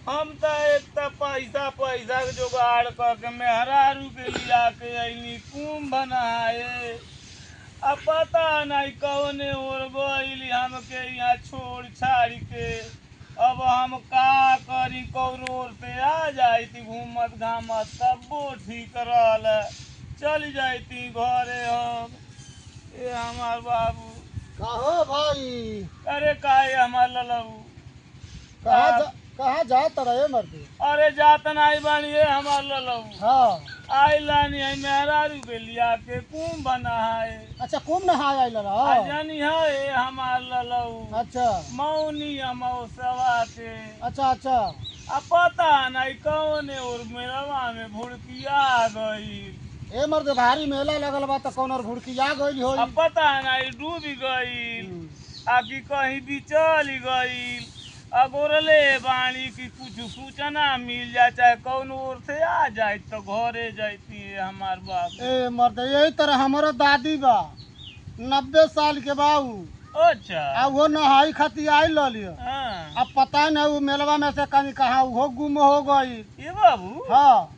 हम तो एक तो पैसा पैसा के जुगाड़ करके मेहरारू के लिया के अइनी कुंभ नहाए। अब पता नहीं कौने ओर गइली हमके यहाँ छोड़ छाड़ के। अब हम का करी, कौन ओर से आ जाती घूमत घामत तब्बो ठीक रहल। चल जाती घरे हम। ये हमार बाबू कहो भाई। अरे काहे हमार ललऊ कहाँ जात रहे मर्दी? अरे जात नहीं बानी है हमार ललऊ। हाँ। आई लानी है मेहरारू के लिया के कुंभ बना है। अच्छा कुंभ नहाए आइल रहा? जानी है हमार ललऊ। अच्छा मौनी मौसवा के। अच्छा अच्छा। अब पता नहीं कौन और मेरवा में भुड़किया गई। ए मर्द भारी मेला लगल बा त कौन और भुड़किया गइल होई? अब पता नहीं डूब गई आकि कहीं भी चल गई। अगोरले बाणी की कुछ सूचना मिल जाए चाहे कौन ओर से आ जाए तो घरे जाती है हमार बाप। ए मर्द यही तरह हमारा दादी बा 90 साल के बाऊ। अच्छा। अब वो नहाई खाती आई लियो। हाँ। अब पता नहीं वो मेलवा में से कहीं कहाँ वो गुम हो गई। ये बाबू हाँ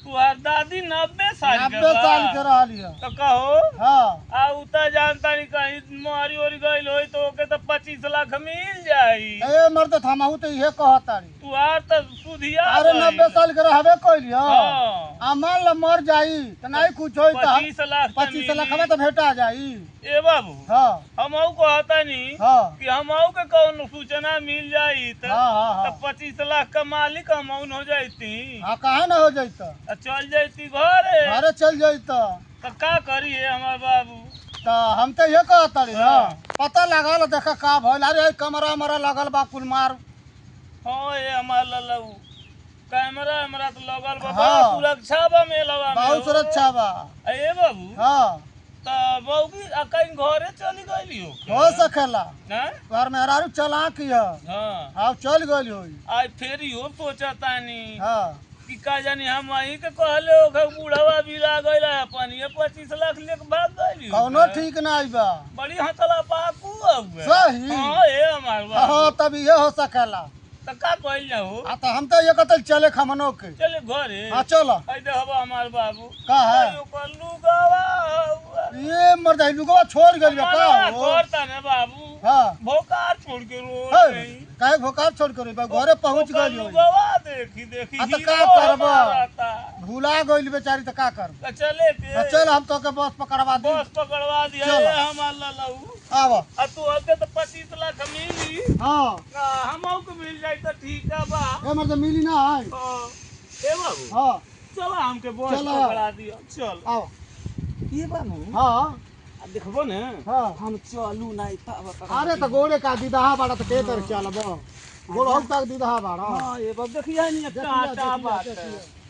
तुहार दादी 90 साल के 90 साल के रह लियो। तो कहो हाँ आ उतर जानता नहीं कहीं मारी ओरी गई हो तो ओके तो 25 लाख मिल जाई। ए मर्द हमहू तो इहे कहतारी। तुहार तो सुधिया अरे 90 साल के रहबे कइलियो। हाँ। मान ल मर जाई त नहीं कुछ होई त 25 लाख 25 लाख में तो भेटा जाई। ए बाबू हाँ हमहू कहता नहीं हाँ कि हमहू के कौन सूचना मिल जाई तो हाँ 25 लाख का मालिक हमहू हो जाती। हाँ कहाँ न हो जाइत चल जाती घरे। घरे चल जाइत तो का करी है हमार बाबू? त हम तो ये कहतारी ना हाँ। पता लगल देखा का भइल। अरे कमरा मरा लगल बा कुल मार। हाँ ये हमार ललऊ कैमरा हमरा तो लगल बा। हाँ। सुरक्षा बा मेलवा में। बहुत सुरक्षा बा। ए बाबू हाँ तो बाबू भी कहीं घरे चली गई हो सकेला। हैं? तोहर मेहरारू चला की है। हाँ हाँ चल गइल होई। आज फिर यो सोचता नहीं हाँ कि का जानी हम वहीं के कहले हो बूढ़वा भी ला गइल अपन ये 25 लाख लेके भाग गइल। कौनो ठीक नहीं बा। बड़ी हंसला पाकू हुए। सही। हाँ ये हमार बाबू। हाँ तब ये हो सकेला। तो का कइल जाओ? आ तो हम तो ये कहते चले खमनो के। चले घरे। हाँ चलो। आई देखबा हमार बाबू का है? यो कल्लू गवा ये मर जाई लुगवा छोड़ गइल बा का हो? करता ना बाबू हाँ भोकार छोड़ के रो है, नहीं। काहे भोकार छोड़ कर बा घरे पहुंच गइल होई। गवा देखी देखी हाँ तो हीरो का करबा? हमारा था। भूला गइल बेचारी तो का कर। तो चले के चल हम तो के बस पकड़वा दी। बस पकड़वा दिया चलो। ये हमार ललऊ। आवा। आ तू अबे तो 25 लाख मिली। हाँ हमहू को मिल जाए तो ठीक है बा। ए मर मिली ना है। हाँ। ए बाबू हाँ चलो हमके बस चलो। पकड़ा दियो चल। आओ। ये बानू हाँ देखबो ने हाँ। हम चलू नहीं था। अरे तो गोड़े का दीदा बाड़ा तो के कर चलबो। गोड़ हम तक दीदा बाड़ा। हाँ ये बात देखिए नहीं देखिए, अच्छा देखिए, बात देखिए। है।